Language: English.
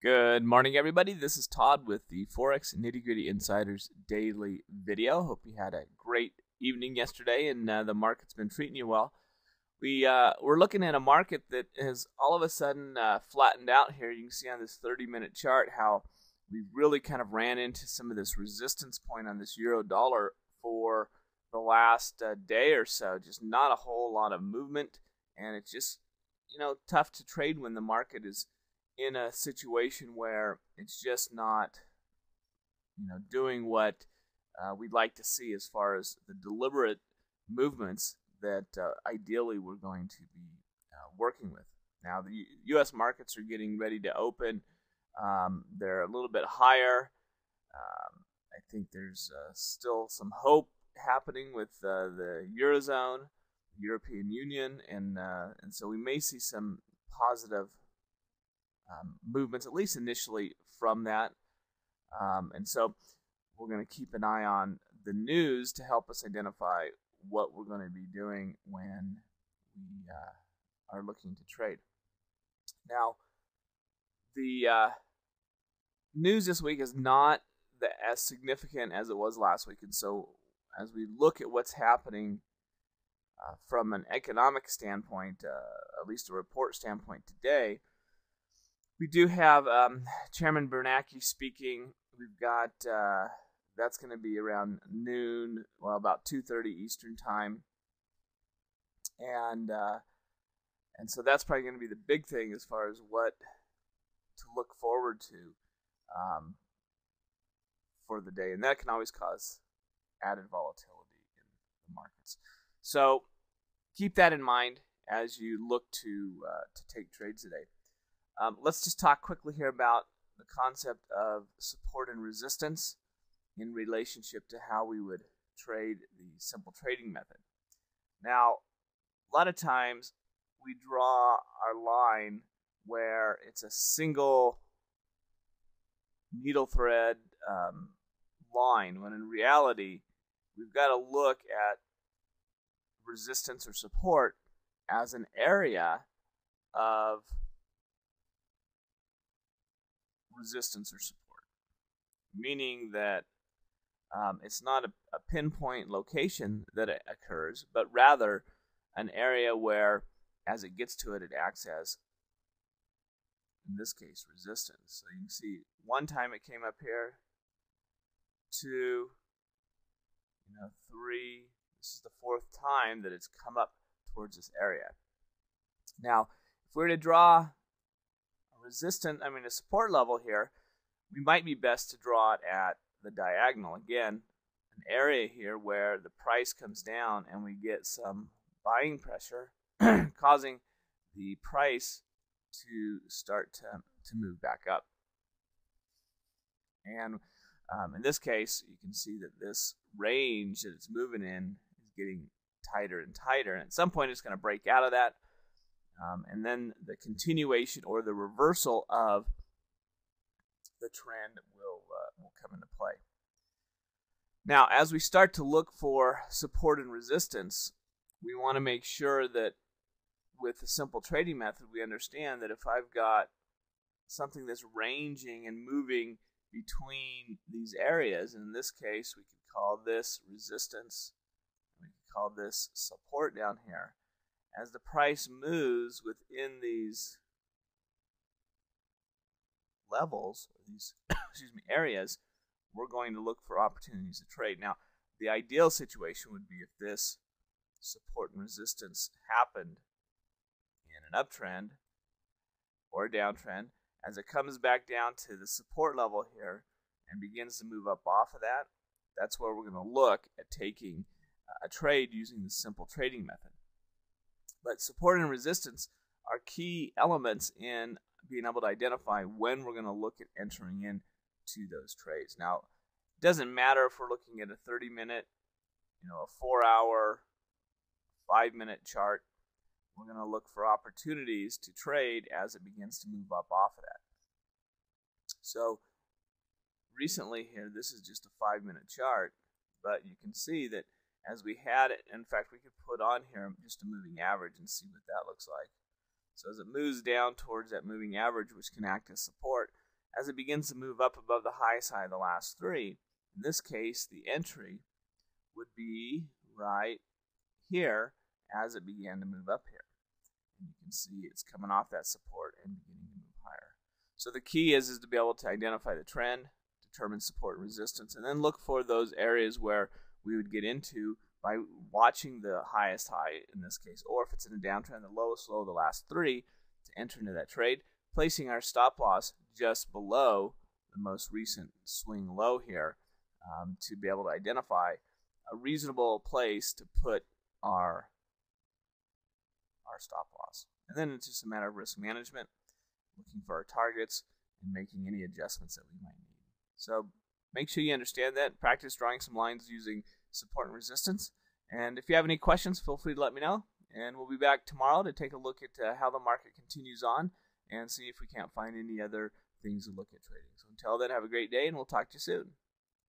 Good morning, everybody. This is Todd with the Forex Nitty Gritty Insiders Daily Video. Hope you had a great evening yesterday and the market's been treating you well. We're looking at a market that has all of a sudden flattened out here. You can see on this 30-minute chart how we really kind of ran into some of this resistance point on this euro dollar for the last day or so. Just not a whole lot of movement, and it's just tough to trade when the market is in a situation where it's just not doing what we'd like to see as far as the deliberate movements that ideally we're going to be working with. Now the U.S. markets are getting ready to open. They're a little bit higher. I think there's still some hope happening with the Eurozone, European Union, and so we may see some positive movements, at least initially, from that. And so we're going to keep an eye on the news to help us identify what we're going to be doing when we are looking to trade. Now, the news this week is not as significant as it was last week. And so as we look at what's happening from an economic standpoint, at least a report standpoint today, we do have Chairman Bernanke speaking. We've got that's going to be around noon, well, about 2:30 Eastern time, and so that's probably going to be the big thing as far as what to look forward to for the day, and that can always cause added volatility in the markets. So keep that in mind as you look to take trades today. Let's just talk quickly here about the concept of support and resistance in relationship to how we would trade the simple trading method. Now, a lot of times we draw our line where it's a single needle thread line, when in reality we've got to look at resistance or support as an area of resistance or support, meaning that it's not a pinpoint location that it occurs, but rather an area where, as it gets to it, it acts as, in this case, resistance. So you can see one time it came up here, 2, 3. This is the 4th time that it's come up towards this area. Now, if we were to draw a support level here, we might be best to draw it at the diagonal. Again, an area here where the price comes down and we get some buying pressure causing the price to start to move back up. And in this case, you can see that this range that it's moving in is getting tighter and tighter, and at some point it's going to break out of that. And then the continuation or the reversal of the trend will come into play. Now, as we start to look for support and resistance, we want to make sure that with the simple trading method, we understand that if I've got something that's ranging and moving between these areas, and in this case, we could call this resistance, we could call this support down here. As the price moves within these levels, or these areas, we're going to look for opportunities to trade. Now, the ideal situation would be if this support and resistance happened in an uptrend or a downtrend. As it comes back down to the support level here and begins to move up off of that, that's where we're going to look at taking a trade using the simple trading method. But support and resistance are key elements in being able to identify when we're going to look at entering into those trades. Now, it doesn't matter if we're looking at a 30-minute, a 4-hour, 5-minute chart. We're going to look for opportunities to trade as it begins to move up off of that. So recently here, this is just a 5-minute chart, but you can see that as we had it, in fact, we could put on here just a moving average and see what that looks like. So as it moves down towards that moving average, which can act as support, as it begins to move up above the high side of the last three. In this case, the entry would be right here as it began to move up here. And you can see it's coming off that support and beginning to move higher. So the key is to be able to identify the trend, determine support and resistance, and then look for those areas where we would get into by watching the highest high in this case, or if it's in a downtrend, the lowest low of the last three, to enter into that trade, placing our stop loss just below the most recent swing low here to be able to identify a reasonable place to put our stop loss. And then it's just a matter of risk management, looking for our targets and making any adjustments that we might need. So make sure you understand that. Practice drawing some lines using support and resistance. And if you have any questions, feel free to let me know. And we'll be back tomorrow to take a look at how the market continues on and see if we can't find any other things to look at trading. So until then, have a great day, and we'll talk to you soon.